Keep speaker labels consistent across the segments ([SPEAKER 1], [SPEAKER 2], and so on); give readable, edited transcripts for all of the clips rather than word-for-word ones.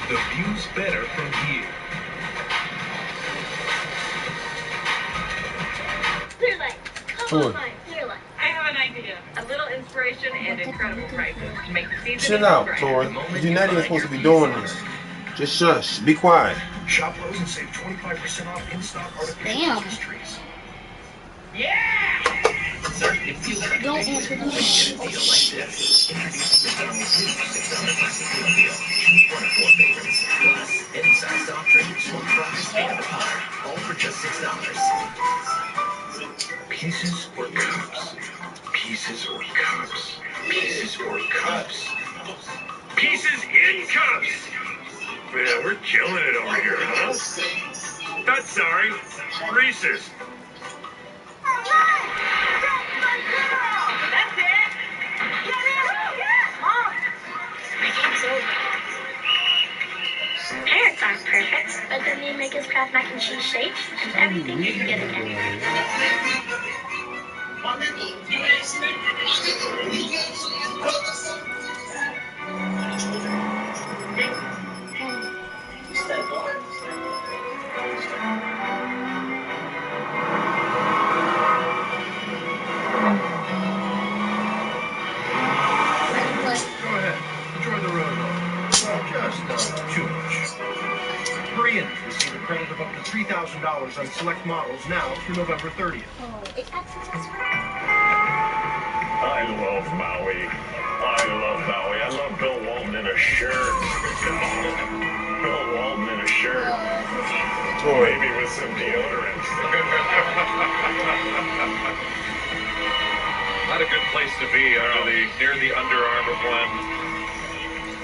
[SPEAKER 1] The view's better from here.
[SPEAKER 2] Clear light. Come on, mine. Clear light.
[SPEAKER 3] I have an idea. A little inspiration and incredible prices to make the season.
[SPEAKER 4] Chill out, Tori. You're not even supposed to be doing this. Just shush. Be quiet.
[SPEAKER 1] Shop Lowe's and save 25% off in-stock artificial Christmas trees.
[SPEAKER 3] Yeah!
[SPEAKER 2] Don't answer the
[SPEAKER 1] deal like this. Choose one of 4 favorites. Plus, any size soft drink, smoked fries, and a pie. All for just $6. Pieces or cups? Pieces or cups? Pieces or cups? Pieces in cups! Man, we're killing it over here, huh? Not sorry. Reese's.
[SPEAKER 3] That's it! Mom!
[SPEAKER 2] My game's over. Parrots aren't perfect, but then they make us craft mac and cheese shapes, and everything is good again.
[SPEAKER 1] Go ahead. Enjoy the road home. Well, just not too much. Koreans receive a credit of up to $3,000 on select models now through November 30th.
[SPEAKER 2] Oh, it's access.
[SPEAKER 5] I love Maui. I love Maui. I love Bill Walton in a shirt. Bill Walton in a shirt. Maybe with some deodorant.
[SPEAKER 6] Not a good place to be near the Under Armour one.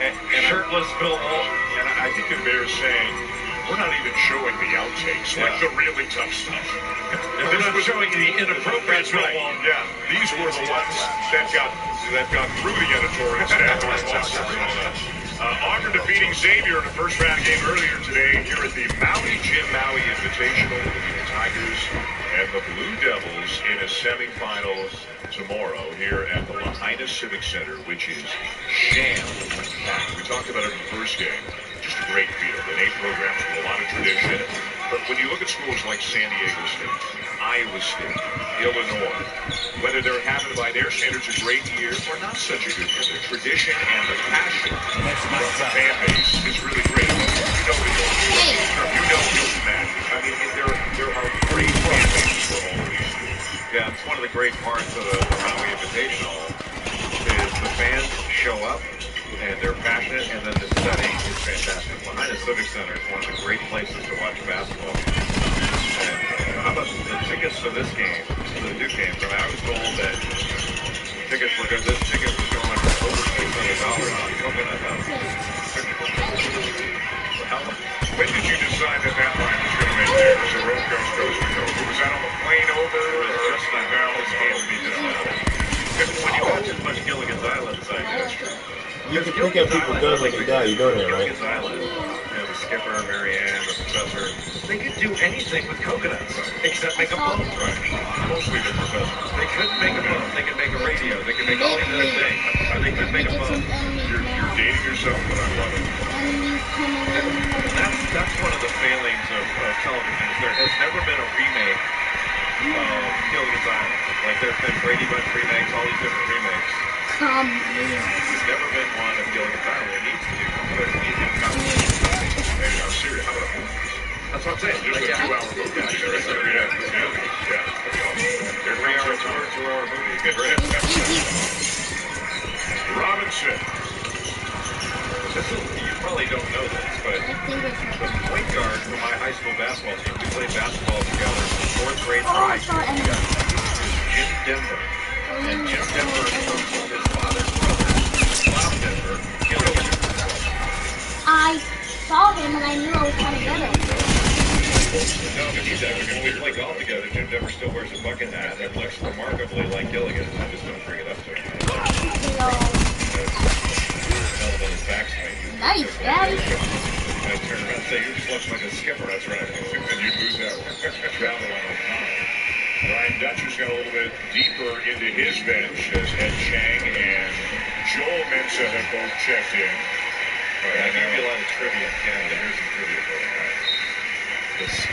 [SPEAKER 6] And shirtless Bill Walton.
[SPEAKER 5] And I think it bears saying, we're not even showing the outtakes, like the really tough stuff.
[SPEAKER 6] And this was showing the inappropriate Bill Walton.
[SPEAKER 5] Yeah, these were the ones that got through the editorial staff. Auburn defeating Xavier in the first round game earlier today here at the Maui Jim Maui Invitational. The Tigers and the Blue Devils in a semifinals tomorrow here at the Lahaina Civic Center, which is jam-packed. We talked about it in the first game. Just a great field. An 8 programs with a lot of tradition. But when you look at schools like San Diego State, Iowa State, Illinois, whether they're having by their standards a great year or not such a good year, the tradition and the passion from the fan base is really great. You know Hilton Matt. I mean, there are great fan bases for all of these schools.
[SPEAKER 6] Yeah, it's one of the great parts of the Maui Invitational is the fans show up and they're passionate, and then the setting is fantastic. Lahaina Civic Center is one of the great places to watch basketball. And how about the tickets to this game, to the Duke game? I mean, I was told that this ticket was going for over $600 on Coconut House.
[SPEAKER 5] When did you decide that line was going to make there? So road coast to coast. Was that on the plane over?
[SPEAKER 6] It was just like this game to be just when you watch as much Gilligan's Island as I do.
[SPEAKER 4] You can pick up people's guns like they die. You know that, right?
[SPEAKER 6] Gilligan's Island. You know, the skipper, Mary Ann, the professor. They could do anything with coconuts except make a boat.
[SPEAKER 5] Right. Mostly the professor.
[SPEAKER 6] They couldn't make a boat. They could make a radio. They could make all these other things. They could make a boat.
[SPEAKER 5] You're dating yourself, but I love it.
[SPEAKER 6] That's one of the failings of television. There has never been a remake of Gilligan's Island. Like there's been Brady Bunch remakes, all these different remakes. There's never been one of Gilligan's Island. There needs to be one. There needs to be one.
[SPEAKER 5] Hey, I'm serious. How about a movie?
[SPEAKER 6] That's what I'm saying.
[SPEAKER 5] Just a 2-hour movie. Yeah.
[SPEAKER 6] They're 2-hour movie.
[SPEAKER 5] Robinson.
[SPEAKER 6] You probably don't know this, but the point guard for my high school basketball team, we played basketball together in 4th grade high school. Jim Denver. And Jim Denver comes from his father's brother, Bob Denver, Gilligan.
[SPEAKER 2] I saw him and I knew I was trying to get him.
[SPEAKER 6] No, but he's actually, when we play golf together, Jim Denver still wears a bucket hat that looks remarkably like Gilligan. I just don't bring it up to him.
[SPEAKER 2] Nice, Daddy.
[SPEAKER 6] I turn around and say, you just look like a skipper. That's right.
[SPEAKER 5] And you lose that one. Travel on O'Connell. Ryan Dutcher's got a little bit deeper into his bench as Ed Chang and Joel Mensa have both checked in.
[SPEAKER 6] Right, I give you a lot of trivia.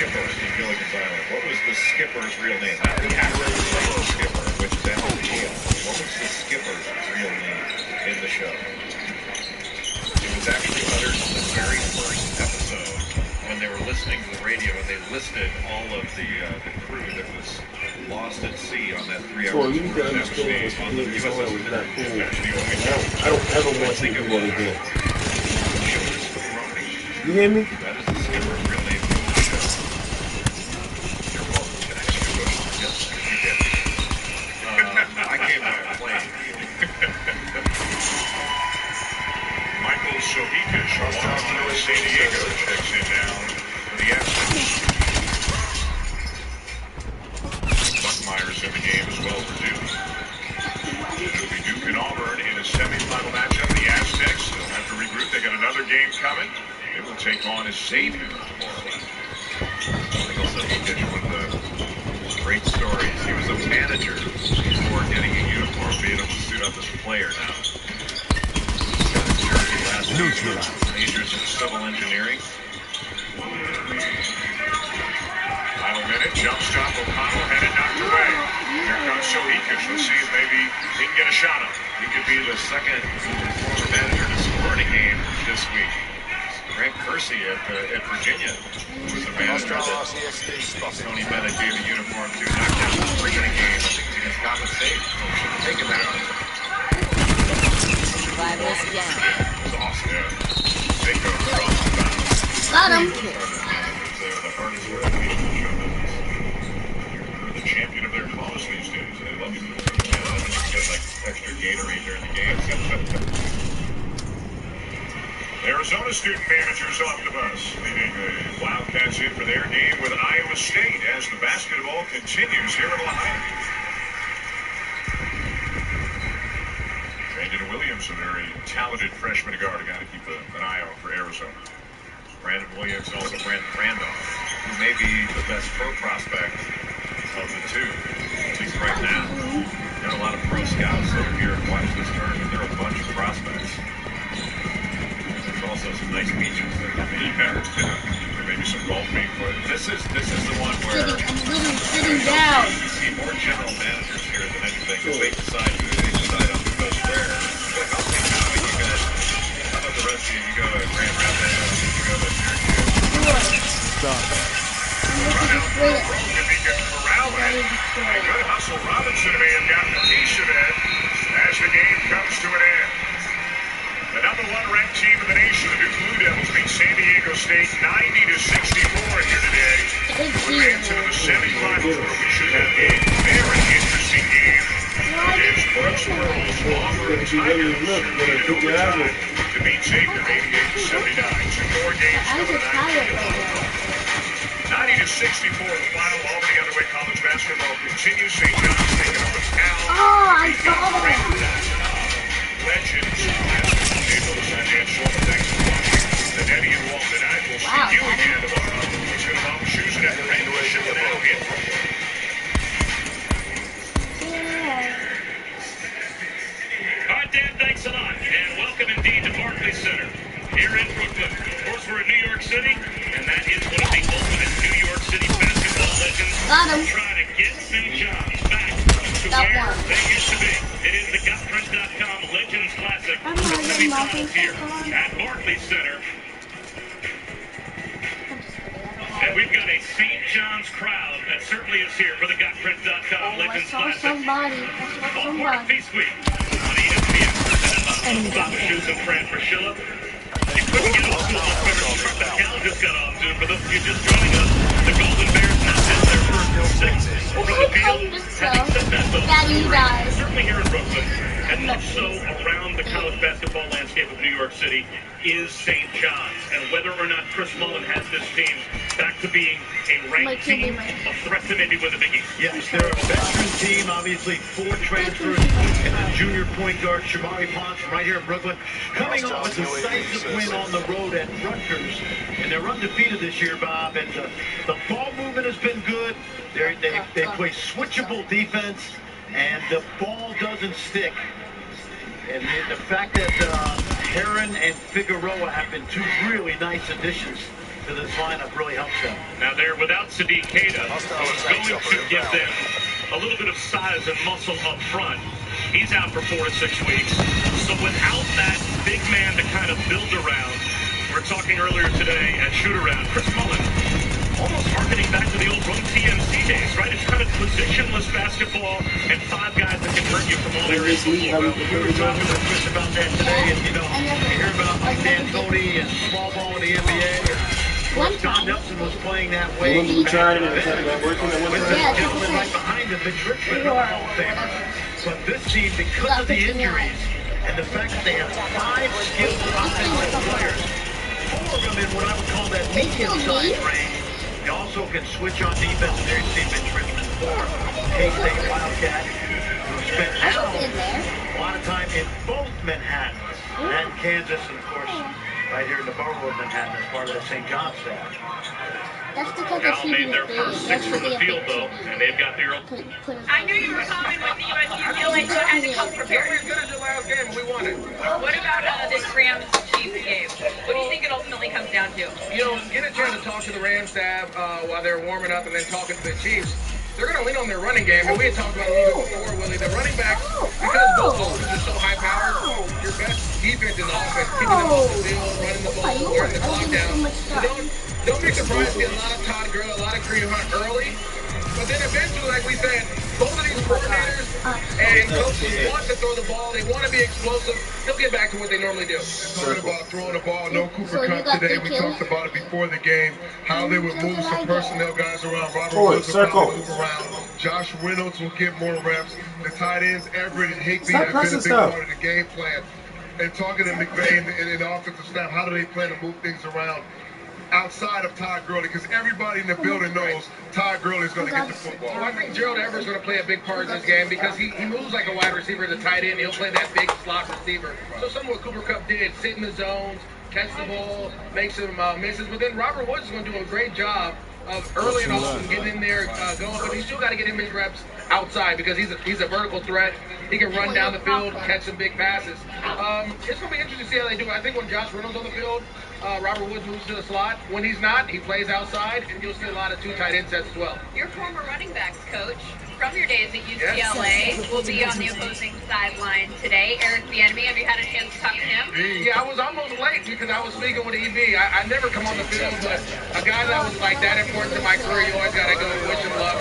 [SPEAKER 5] Skipper, Steve Gilligan's Island. What was the skipper's real name? Not the actor who played the skipper, which is S.O.C.O.M. What was the skipper's real name in the show? It was actually uttered on the very first episode when they were listening to the radio and they listed all of the crew that was lost at sea on that 3 hour
[SPEAKER 4] So you need to understand
[SPEAKER 5] on the
[SPEAKER 4] what's
[SPEAKER 5] USS
[SPEAKER 4] with that pool.
[SPEAKER 5] That's the only
[SPEAKER 4] I don't ever want to do it again. You hear me?
[SPEAKER 5] That is the skipper's real name for the show. You're welcome. Can I ask you a question? Yes, you can. I came by a plane. Michael Sohikish, along with San Diego, checks in now for the S.O.C.O.M. Buckmeyer's in the game as well for Duke. It'll be Duke and Auburn in a semifinal matchup. The Aztecs will have to regroup. They got another game coming. They will take on a Xavier tomorrow. Michael Sohikish, one of the great stories. He was a manager before getting a uniform, being able to suit up as a player now. Majors in civil engineering. Final minute, jump stop, O'Connell had it knocked away. Here comes Sohikish. Let's see if maybe he can get a shot on. He could be the second former manager to score in a game this week. Grant Kersey at Virginia, who was a manager that Tony Bennett gave a uniform to, knocked down 3 in a game. I think it was against Coppin State. Should have taken that one.
[SPEAKER 7] Rivals down.
[SPEAKER 5] It was awesome. Yeah. They go across the bounds.
[SPEAKER 2] Got him.
[SPEAKER 5] They're the hardest working people in show business. You're the champion of their cause these days. They love you. You can get like extra Gatorade during the game. Arizona student managers off the bus, leading the Wildcats in for their game with Iowa State as the basketball continues here in Ohio. Brandon Williams, a very talented freshman guard, a guy to keep an eye on for Arizona. Brandon Williams and also Brandon Randolph, who may be the best pro prospect of the two, at least right now. There are a lot of pro scouts that are here and watch this tournament. There are a bunch of prospects. There's also some nice beaches there. There may be some golf being put. This is the one where
[SPEAKER 2] Sitting down.
[SPEAKER 5] you see more general managers here than anything. Because they decide who they decide on who goes where. Like, I'll take how you guys. How about the rest of you? You go to Grand Rapids. You go to Good hustle. Robinson may have gotten a piece of it as the game comes to an end. The number 1 ranked team in the nation, the Duke Blue Devils, beat San Diego State 90-64 here today. We're into the semifinals where we should have a very interesting game. It's Brooks World's Auburn Tigers to beat Xavier 88-79. 2 more games coming tonight. 90-64 the final. Albany underway college basketball continues. St. John's taking over Cal.
[SPEAKER 2] Oh, I saw that.
[SPEAKER 5] Legends. Thanks for watching. And Eddie and Walt and I will see you again tomorrow. It's going to involve shoes and a graduation for now. All right, Dan, thanks a lot. And welcome indeed to Barclays Center here in Brooklyn. Of course, we're in New York City, and that is one of the ultimate New York City basketball legends trying to get St. John's back to where they used to be. It is the GotPrint.com Legends Classic. The semifinals here at Barclays Center. And we've got a St. John's crowd that certainly is here for the GotPrint.com Legends Classic. Ballpark Feast Week on ESPN. Presented by Shoes and Fran Priscilla. You couldn't get off to a much better start than Cal just got off to. For those of you just joining us, the Golden Bears now have their first 6 over the field. Having said that, though, certainly here in Brooklyn, and much so around the college basketball landscape of New York City, is St. John's. And whether or not Chris Mullen has this team back to being a ranked team, a threat to maybe win the Big East.
[SPEAKER 8] Yes, they're a veteran team, obviously 4 transfers, and a junior point guard, Shamari Ponce, from right here in Brooklyn, coming off a decisive win on the road at Rutgers. And they're undefeated this year, Bob, and the ball movement has been good. They play switchable defense, and the ball doesn't stick. And the fact that Heron and Figueroa have been 2 really nice additions to to this lineup really helps them.
[SPEAKER 5] Now they're without C.D.L, who's going to give them a little bit of size and muscle up front. He's out for 4 to 6 weeks. So without that big man to kind of build around, we're talking earlier today at shoot-around, Chris Mullen, almost harkening back to the old Run TMC days, right? It's kind of positionless basketball and 5 guys that can hurt you from all areas of the floor.
[SPEAKER 8] Well, we were talking with Chris about that today, and you know, you hear about like Dan Cody and small ball in the NBA. John Nelson was playing that way.
[SPEAKER 4] When we tried it,
[SPEAKER 8] with this gentleman right behind him, Mitch Richmond, Hall of Famer. But this team, because of the injuries and the fact that they have 5 skilled offensive players, 4 of them in what I would call that medium-sized range. They also can switch on defense. And there you see Mitch Richmond, former K-State Wildcat, who spent now a lot of time in both Manhattan and Kansas, and of course, right here in the borough of Manhattan as part of the St. John staff.
[SPEAKER 2] That's because
[SPEAKER 5] Cal made their first 6 from the field, though, and they've got their own.
[SPEAKER 3] I knew you were coming with the USC. You feel like you had to come prepared.
[SPEAKER 7] We're as good as your last game, and we won it.
[SPEAKER 3] What about this Rams-Chiefs game? What do you think it ultimately comes down to?
[SPEAKER 7] You know, get a chance to talk to the Rams staff while they're warming up and then talking to the Chiefs. They're going to lean on their running game, and we had talked about it a little bit before, Willie. The running backs, because both offenses are so high-powered, your best defense is offense, keeping them off the field, running the ball, wearing the clock down. So don't be surprised to get a lot of Todd Gurley, a lot of Kareem Hunt early. But then eventually, like we said, both of these coordinators and coaches want to throw the ball. They want to be explosive. They'll get back to what they normally do.
[SPEAKER 1] Talking about throwing the ball, no Cooper Cup today. We talked about it before the game, how they would move some personnel guys around. Robert Woods will move around. Josh Reynolds will get more reps. The tight ends, Everett and Higbee, have been a big part of the game plan. And talking to McVay and the offensive staff, how do they plan to move things around outside of Todd Gurley? Because everybody in the building knows Todd Gurley is going to get the football.
[SPEAKER 7] Well, I think Gerald Everett's going to play a big part in this game because he moves like a wide receiver as a tight end. He'll play that big slot receiver. So some of what Cooper Kupp did, sit in the zones, catch the ball, make some misses. But then Robert Woods is going to do a great job of early and often getting in there, going. But he's still got to get him his reps outside because he's a vertical threat. He can run down the field, catch some big passes. It's going to be interesting to see how they do. I think when Josh Reynolds on the field, Robert Woods moves to the slot. When he's not, he plays outside, and you'll see a lot of 2 tight end sets as well.
[SPEAKER 3] Your former running backs coach from your days at UCLA will be on the opposing sideline today. Eric Bieniemy, have you had a chance to talk to him?
[SPEAKER 7] Yeah, I was almost late because I was speaking with EB. I never come on the field, but a guy that was like that important to my career, you always got to go and wish him luck.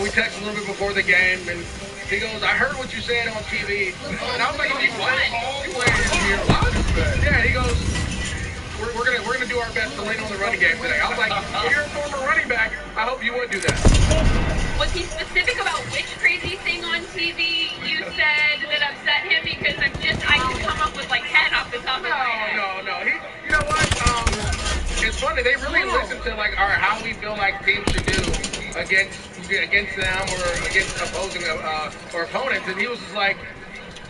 [SPEAKER 7] We texted a little bit before the game, and he goes, I heard what you said on TV. And I was like, you playing? You playing here? Yeah, he goes, we're gonna do our best to lean on the running game today. I was like, if you're a former running back, I hope you would do that.
[SPEAKER 3] Was he specific about which crazy thing on TV you said that upset him? Because I can come up with like 10 off the top of my head.
[SPEAKER 7] No. You know what? It's funny. They really listen to like how we feel like teams should do against them or against opposing or opponents, and he was just like,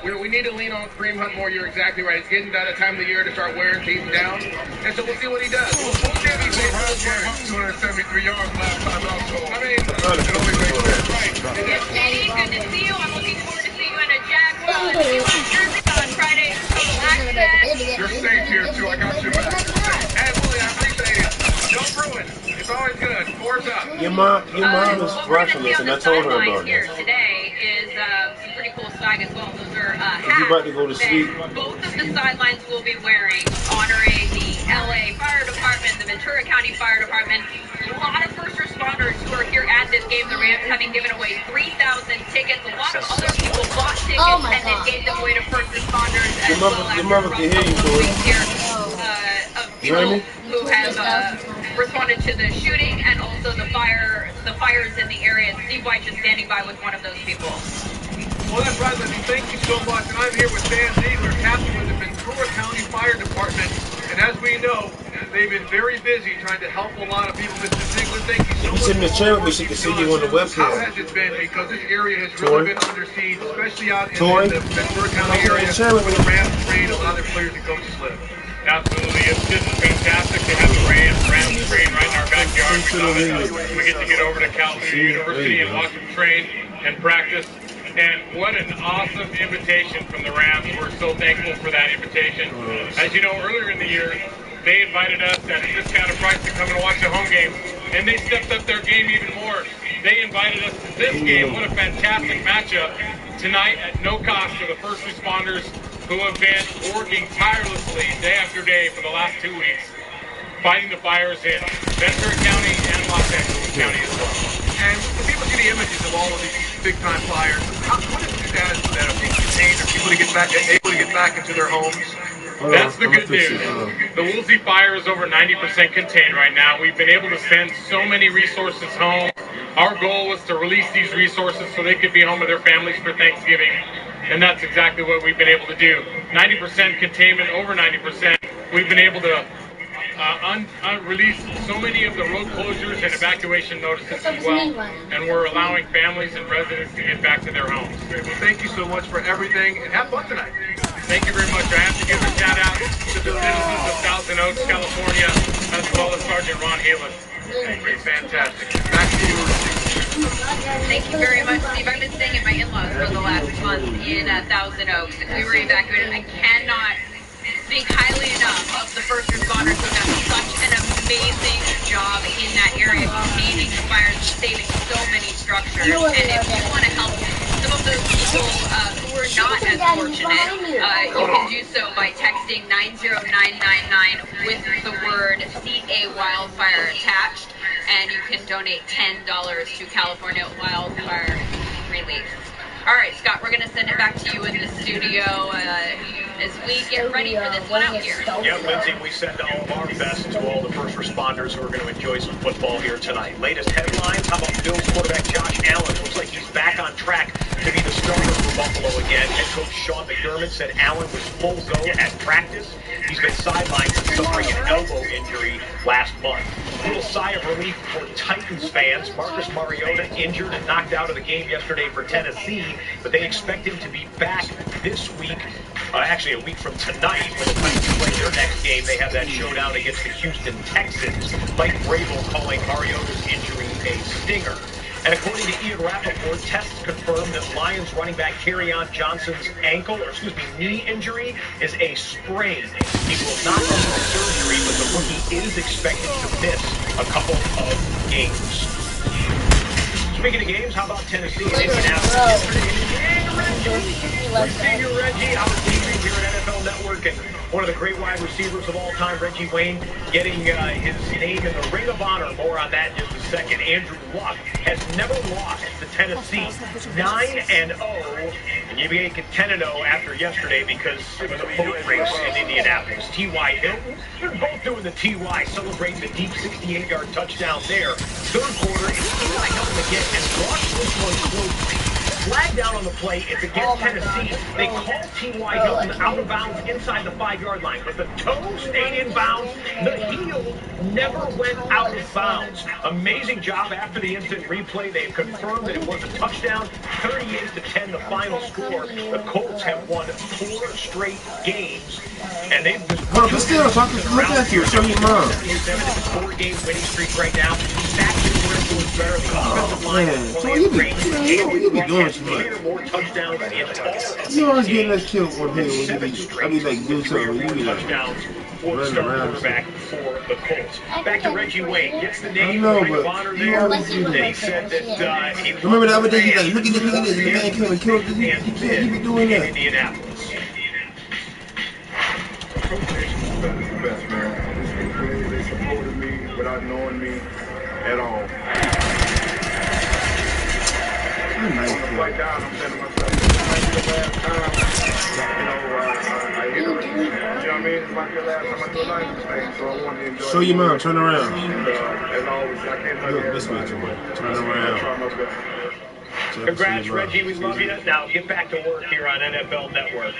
[SPEAKER 7] we need to lean on Kareem Hunt more. You're exactly right. It's getting that time of the year to start wearing teams down, and so we'll see what he does. We'll see if he plays
[SPEAKER 1] 273 yards last time out, so
[SPEAKER 7] I mean,
[SPEAKER 1] it only makes sense.
[SPEAKER 7] right.
[SPEAKER 3] Yes, Katie, good to see you. I'm looking forward to seeing you in a Jaguars jersey on Friday.
[SPEAKER 1] You're safe here, too. I got your back.
[SPEAKER 7] Hey, Willie, I appreciate it. Don't ruin. It's always good. Fours up.
[SPEAKER 4] Your mom is rushing this, and I told her about
[SPEAKER 3] here
[SPEAKER 4] this.
[SPEAKER 3] Today is some pretty cool swag as well. Those are
[SPEAKER 4] You about to go to
[SPEAKER 3] hats
[SPEAKER 4] sleep?
[SPEAKER 3] that both of the sidelines will be wearing, honoring the LA Fire Department, the Ventura County Fire Department. A lot of first responders who are here at this game. The Rams having given away 3,000 tickets. A lot of other people bought tickets and then gave them away to first responders as well.
[SPEAKER 4] Your mother can hear you, Tori.
[SPEAKER 3] People who have responded to the shooting and also the fires in the area. Steve White just standing by with one of those people.
[SPEAKER 7] Well, that's right, Lindsay. Thank you so much. And I'm here with Dan Ziegler, captain of the Ventura County Fire Department. And as we know, they've been very busy trying to help a lot of people. Mr. Ziegler, thank you so much.
[SPEAKER 4] Sit in the chair with me so you can see you on the webcam.
[SPEAKER 7] How has it been? Because this area has really been under siege, especially out in the Ventura County area where the Rams train a lot of their players and coaches live.
[SPEAKER 5] Absolutely. It's just fantastic to have the Rams train right in our backyard. We get to get over to Cal University and watch them train and practice. And what an awesome invitation from the Rams. We're so thankful for that invitation. As you know, earlier in the year,
[SPEAKER 9] they invited us at a discounted price to come and watch the home game, and they stepped up their game even more. They invited us to this game. What a fantastic matchup tonight at no cost for the first responders who have been working tirelessly day after day for the last 2 weeks, fighting the fires in Ventura County and Los Angeles County as well.
[SPEAKER 7] And when people see the images of all of these big-time fires, what is it that are being contained? Are people able to get back into their homes?
[SPEAKER 9] That's the good news. The Woolsey fire is over 90% contained right now. We've been able to send so many resources home. Our goal was to release these resources so they could be home with their families for Thanksgiving. And that's exactly what we've been able to do. 90% containment, over 90%. We've been able to release so many of the road closures and evacuation notices as well. And we're allowing families and residents to get back to their homes.
[SPEAKER 7] Well, thank you so much for everything, and have fun tonight.
[SPEAKER 9] Thank you very much. I have to give a shout out to the citizens of Thousand Oaks, California, as well as Sergeant Ron Halis.
[SPEAKER 7] Thank you. Fantastic. Back to you.
[SPEAKER 3] Thank you very much, Steve. I've been staying at my in-laws for the last month in Thousand Oaks. We were evacuated. I cannot speak highly enough of the first responders who have done such an amazing job in that area, containing the fires, saving so many structures. And if you want to help some of those people who are not as fortunate, you can do so by texting 90999 with the word CA wildfire attached, and you can donate $10 to California Wildfire Relief. All right, Scott, we're going to send it back to you in the studio as we get ready for this one out here.
[SPEAKER 6] Yeah, Lindsay, we send all of our best to all the first responders who are going to enjoy some football here tonight. Latest headlines, how about Bills quarterback Josh Allen? Looks like he's back on track to be the starter for Buffalo again. Head coach Sean McDermott said Allen was full go at practice. He's been sidelined from suffering an elbow injury last month. A little sigh of relief for Titans fans. Marcus Mariota injured and knocked out of the game yesterday for Tennessee, but they expect him to be back this week. Actually, a week from tonight, when the Titans play their next game. They have that showdown against the Houston Texans. Mike Vrabel calling Mariota's injury a stinger. And according to Ian Rappaport, tests confirm that Lions running back Kerryon Johnson's knee injury is a sprain. He will not undergo surgery, but the rookie is expected to miss a couple of games. Speaking of games, how about Tennessee and Indianapolis? Senior Reggie, I was teaching here at NFL Network, and one of the great wide receivers of all time, Reggie Wayne, getting his name in the Ring of Honor. More on that in just a second. Andrew Luck has never lost to Tennessee. 9-0, and you became 10-0 after yesterday because it was a boat race in Indianapolis. T.Y. Hilton, they're both doing the T.Y., celebrating the deep 68-yard touchdown there. Third quarter, it's T.Y. Hilton again, and watch this one closely. Flag down on the play. It's against Tennessee. They call T.Y. Hilton out of bounds inside the 5-yard line, but the toe stayed in bounds. The heel never went out of bounds. Amazing job after the instant replay. They've confirmed that it was a touchdown. 38-10 the final score. The Colts have won 4 straight games, and they've just
[SPEAKER 4] but still, look at you. Show your mom.
[SPEAKER 6] 4-game winning streak right now.
[SPEAKER 4] You be doing too much. You always getting us killed on here when I be like doing something. You be like running around.
[SPEAKER 6] For the Colts. Back to Reggie Wayne. Gets the name.
[SPEAKER 4] I know, but you always do that.
[SPEAKER 6] He said that he
[SPEAKER 4] remember the other day he's like, look at this, the man came and killed this. He can't be doing that.
[SPEAKER 6] Indianapolis.
[SPEAKER 10] Best man. They supported me without knowing me at all. On the flight down, I'm saying to myself, this might be the last time, I hit a, you know what I mean? It might be the last time I do a life mistake, so I want to enjoy it.
[SPEAKER 4] Show your mom, turn around.
[SPEAKER 10] And, as always, I can't hug
[SPEAKER 4] look this way, turn around.
[SPEAKER 6] Congrats, Reggie. We love you. Now, get back to work here on NFL Network.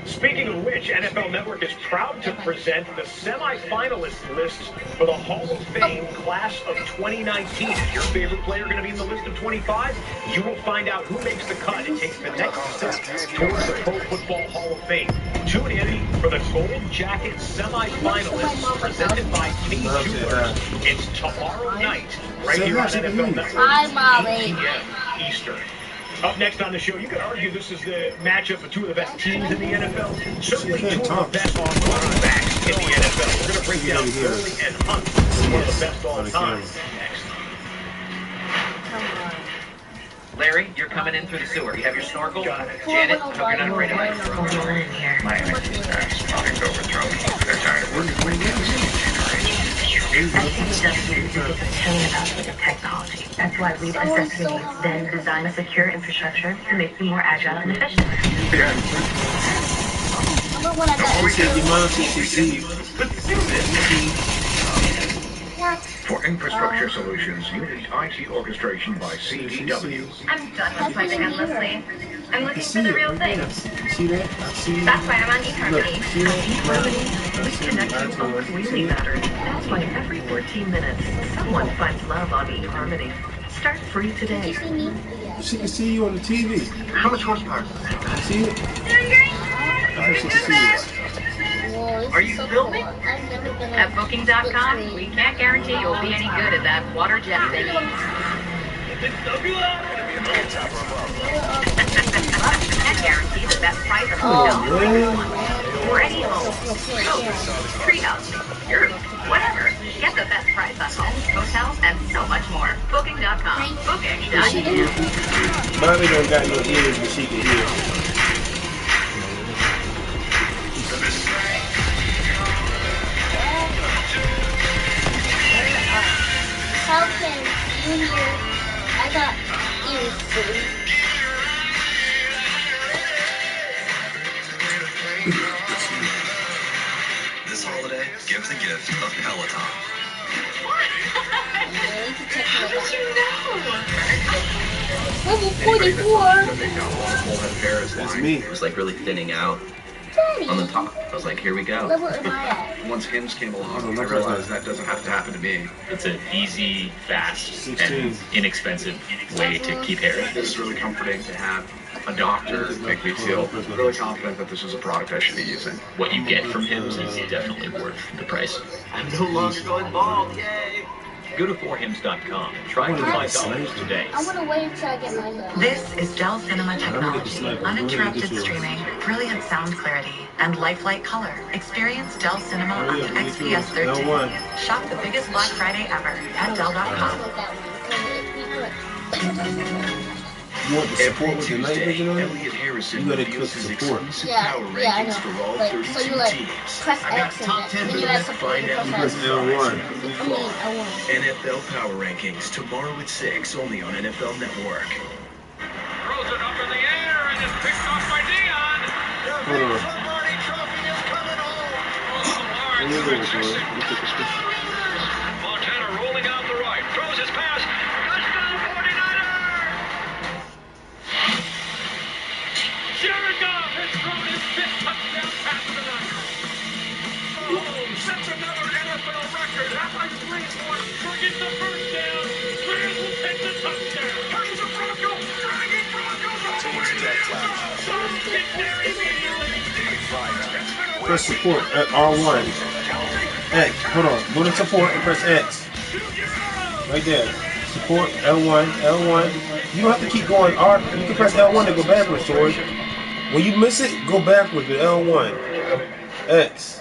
[SPEAKER 6] Speaking of which, NFL Network is proud to present the semifinalist lists for the Hall of Fame class of 2019. Is your favorite player going to be in the list of 25? You will find out who makes the cut and takes the next step towards the Pro Football Hall of Fame. Tune in for the Gold Jacket semifinalists presented by King Jewelers. It's tomorrow night, right here on NFL Network, 8 p.m. Eastern. Up next on the show, you could argue this is the matchup of two of the best teams in the NFL. Certainly two of the best quarterbacks
[SPEAKER 8] in the NFL. We're going to break down Gurley and Hunt, one of the best all time.
[SPEAKER 11] Larry, you're coming in through the sewer. You have your snorkel?
[SPEAKER 8] Got it.
[SPEAKER 11] Janet, hope you're not afraid of heights.
[SPEAKER 12] We're in here.
[SPEAKER 1] My energy stars project overthrow. They're tired of working with me.
[SPEAKER 12] S.O.C.O.M is a pain about the technology. That's why we've assessed your needs, then design a secure infrastructure to make you more agile and efficient.
[SPEAKER 1] For infrastructure solutions, you need IT orchestration by C.D.L.
[SPEAKER 12] I'm done with swiping endlessly. I'm looking for the real thing.
[SPEAKER 4] See that?
[SPEAKER 12] That's why I'm on eHarmony.
[SPEAKER 11] We connect you all really matters. That's why every 14 minutes, someone finds love on eHarmony. Start free today.
[SPEAKER 4] She can see you on the TV.
[SPEAKER 8] How much horsepower?
[SPEAKER 4] See it? She can see it.
[SPEAKER 11] Are you filming? At Booking.com, we can't guarantee you'll be any good at that water jet thing. Can't guarantee the best price of hotel or any home, treehouse, yurt, whatever. Get the best price on homes, hotels, and so much more. Booking.com. Booking.com.
[SPEAKER 4] Mommy don't got no ears, but she can hear.
[SPEAKER 2] How can you hear? I got ears, silly.
[SPEAKER 13] This holiday, give the gift of Peloton.
[SPEAKER 2] How did you know? Level 44.
[SPEAKER 13] That's me. It was like really thinning out.
[SPEAKER 2] Daddy.
[SPEAKER 13] On the top, I was like, here we go.
[SPEAKER 2] Level am I at?
[SPEAKER 13] Once hymns came along, I realized that doesn't have to happen to me.
[SPEAKER 14] It's an easy, fast, and inexpensive way to keep hair.
[SPEAKER 13] This is really comforting to have a doctor make me feel really confident that this is a product I should be using.
[SPEAKER 14] What you get from hymns is definitely worth the price.
[SPEAKER 11] I'm no longer going bald, yay!
[SPEAKER 14] Go to 4hims.com and try $5 today.
[SPEAKER 2] I want to wait until I get mine done.
[SPEAKER 12] This is Dell Cinema technology. Uninterrupted streaming, brilliant sound clarity, and lifelike color. Experience Dell Cinema on the XPS 13. Shop the biggest Black Friday ever at Dell.com.
[SPEAKER 4] You want the support with the night vision on it? You gotta click support.
[SPEAKER 2] Yeah, I know. Like, so you like press X and then you have support. You press
[SPEAKER 4] L1.
[SPEAKER 2] L1.
[SPEAKER 13] NFL Power Rankings tomorrow at 6, only on NFL Network.
[SPEAKER 5] Throws it up in the air and is picked off by Dion.
[SPEAKER 4] Hold on.
[SPEAKER 5] Montana rolling out the right, throws his pass. Touchdown 49ers! Jared Goff has thrown his 5th touchdown pass of the night. Mahomes sets another NFL record. Half-life 3 points. Forgets the first down. Rams will take the touchdown. Here's the Bronco. Dragging Bronco. Get there immediately.
[SPEAKER 4] Press support at R1. X. Hold on. Go to support and press X. Right there. Support L1. L1. You don't have to keep going R. You can press L1 to go backwards, Tori. When you miss it, go backwards with L1. X.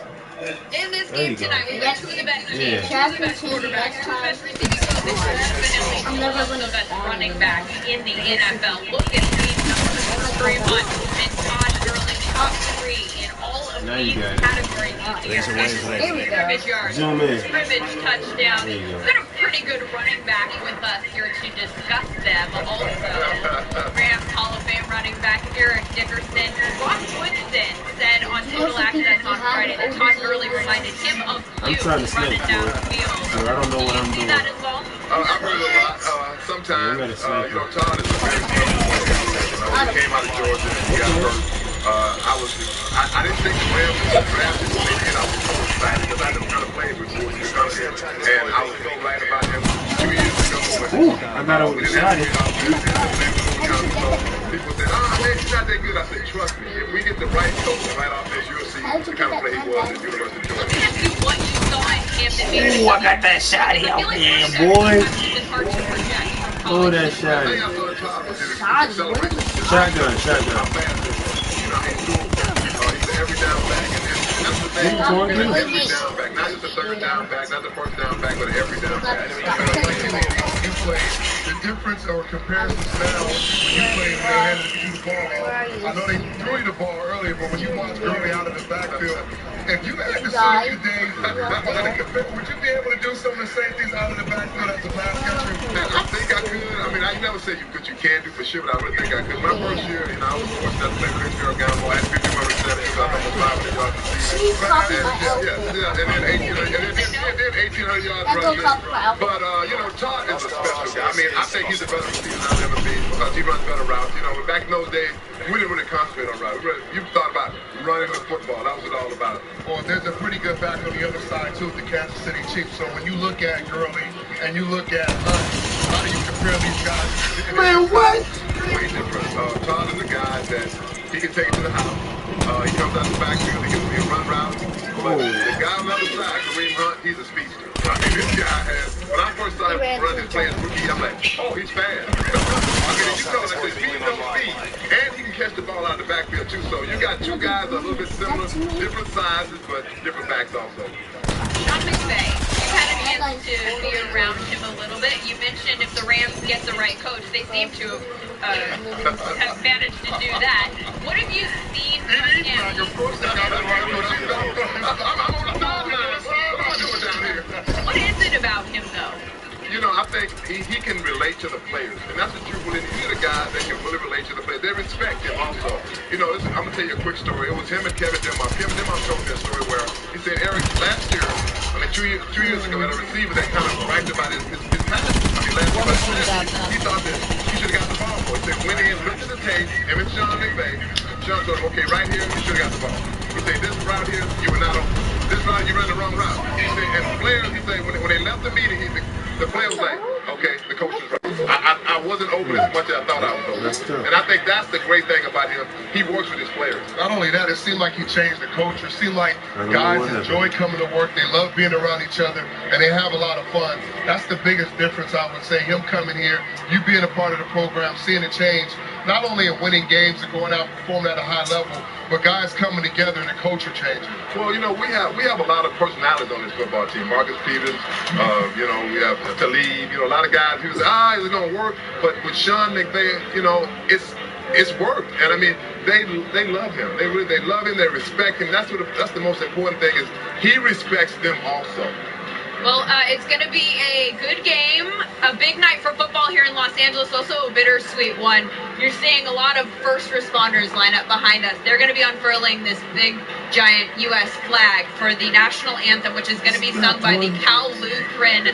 [SPEAKER 3] In this game tonight, we got two of the best teams,
[SPEAKER 4] Yeah.
[SPEAKER 3] two of the best quarterbacks, two of the best receivers. This is definitely the best running back in the NFL. Look at these numbers. Draymond and Todd Gurley, top 3 in all of these categories. Scrimmage yards,
[SPEAKER 4] Zoom in.
[SPEAKER 3] scrimmage touchdown. We've got a pretty good running back with us here to discuss them. Also, Rams Hall of Fame running back Eric Dickerson. Rob Woodson said on Total Access on Friday that Todd Gurley reminded him of you running downfield.
[SPEAKER 4] So I don't know what I'm doing.
[SPEAKER 3] That as well?
[SPEAKER 10] I've heard a lot. Sometimes, Todd is a very tough player. He came out of Georgia and he got hurt. I didn't think the Rams would draft him, and I was so excited because I never kind of played before he got here. And I was so glad about him 2 years ago.
[SPEAKER 4] I thought I was excited.
[SPEAKER 10] People said, man, he's not that good. I said, trust me, if we get the right coach, the right offense, you'll see the kind of play he was at the University of Georgia.
[SPEAKER 3] What you saw in him that made
[SPEAKER 4] Ooh, I got that shot here. Yeah, boy. Oh, that shot. Shotgun.
[SPEAKER 10] He's an every down back, and that's what every down back, not just a third down back, not the first down back, but every down back.
[SPEAKER 7] You play the difference or comparisons now when you play when they handed you the ball. I know they threw you the ball earlier, but when you watch Gurley out of the backfield, if you had to see today, would you be able to do some of the same things out of the backfield as a pass catcher?
[SPEAKER 10] I think I could. I mean, I never said you can do for sure, but I really think I could. My first year, I was fortunate to play with Richard Gamble. I had 51 receptions, I almost 500 yards receiving. And then 1,800 yards rushing. But, Todd is a special guy. I mean, I think he's a better receiver than I've ever been because he runs better routes. Back in those days, we didn't really concentrate on routes. You thought about running the football. That was all about it.
[SPEAKER 7] Well, there's a pretty good back on the other side, too, the Kansas City Chiefs. So when you look at Gurley and you look at Hunt, how do you compare these guys?
[SPEAKER 10] Man, what? Way different. Todd is a guy that he can take it to the house. He comes out the backfield, he can run routes. But the guy on the other side, Kareem Hunt, he's a speedster. I mean, this guy has, when I first started running his play as rookie, I'm like, oh, he's fast. Speed no speed. And he can catch the ball out of the backfield, too. So you got two guys a little bit similar, different sizes, but different backs also.
[SPEAKER 3] Sean McVay, you've had a chance to be around him a little bit. You mentioned if the Rams get the right coach, they seem to have managed to do that. What have you seen from him?
[SPEAKER 10] Of course they got the right coach. I'm on the sidelines. What am I doing down here?
[SPEAKER 3] What is it about him, though?
[SPEAKER 10] I think he can relate to the players. And that's the truth. When he's a guy that can really relate to the players. They respect him also. I'm going to tell you a quick story. It was him and Kevin Dimmoff. Kevin Dimmoff told me a story where he said, Eric, last year, 2 years ago, had a receiver that kind of bragged about his pass. Last year, he thought that he should have got the ball for it. He said, went in, looked at the tape, him and Sean McVay. Sean told him, okay, right here, you should have got the ball. He said, this route here, you were not open. This route, you ran the wrong route. He said, and the players, he said, when they left the meeting, the player was like, okay, the coach is right. I wasn't open as much as I thought I was open. And I think that's the great thing about him. He works with his players.
[SPEAKER 7] Not only that, it seemed like he changed the culture. It seemed like guys enjoy coming to work. They love being around each other, and they have a lot of fun. That's the biggest difference, I would say. Him coming here, you being a part of the program, seeing it change, not only in winning games and going out and performing at a high level, but guys coming together and the culture changing.
[SPEAKER 10] Well, we have a lot of personalities on this football team. Marcus Peters, we have Talib, a lot of guys who say, it's going to work. But with Sean McVay, it's worked. And I mean, they love him. They love him. They respect him. That's the most important thing is he respects them also.
[SPEAKER 3] Well, it's going to be a good game, a big night for football here in Los Angeles, also a bittersweet one. You're seeing a lot of first responders line up behind us. They're going to be unfurling this big, giant U.S. flag for the national anthem, which is going to be sung by the Cal Lutheran